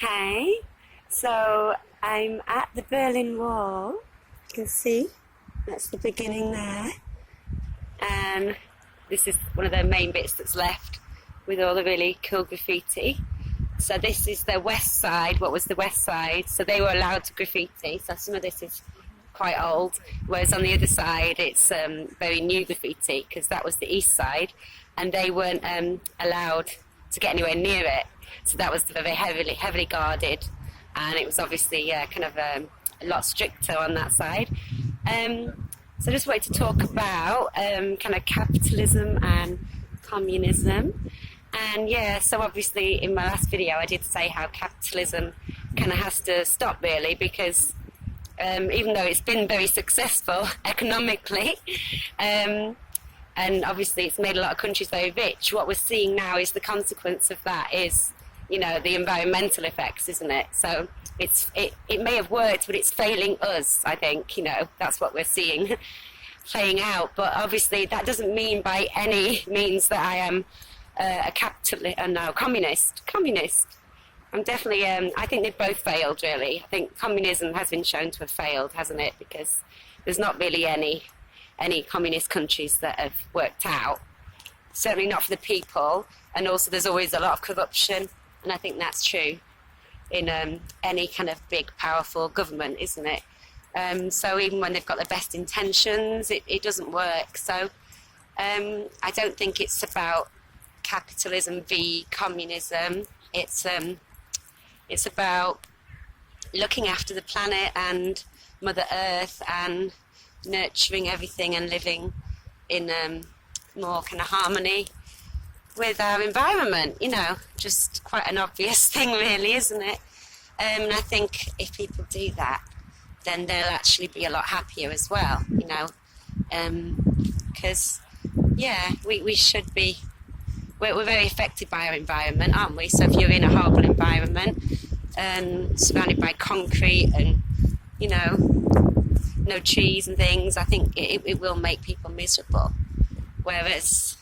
Hi, so I'm at the Berlin Wall. You can see that's the beginning there, and this is one of the main bits that's left with all the really cool graffiti. So this is the west side, what was the west side, so they were allowed to graffiti, so some of this is quite old, whereas on the other side it's very new graffiti, because that was the east side, and they weren't allowed to get anywhere near it. So that was very heavily guarded, and it was obviously a lot stricter on that side. So I just wanted to talk about kind of capitalism and communism. And so obviously in my last video I did say how capitalism kind of has to stop, really, because even though it's been very successful economically, and obviously it's made a lot of countries very rich, what we're seeing now is the consequence of that is, the environmental effects, isn't it? So it may have worked, but it's failing us, I think. That's what we're seeing playing out. But obviously that doesn't mean by any means that I am a capitalist, no, communist. I'm definitely, I think they've both failed, really. I think communism has been shown to have failed, hasn't it? Because there's not really any communist countries that have worked out. Certainly not for the people, and also there's always a lot of corruption, and I think that's true in any kind of big, powerful government, isn't it? So even when they've got the best intentions, it doesn't work. So I don't think it's about capitalism v communism. It's about looking after the planet and Mother Earth and nurturing everything and living in more kind of harmony with our environment. Just quite an obvious thing, really, isn't it? And I think if people do that, then they'll actually be a lot happier as well, because we should be, we're very affected by our environment, aren't we? So if you're in a horrible environment and surrounded by concrete and no trees and things, I think it will make people miserable. Whereas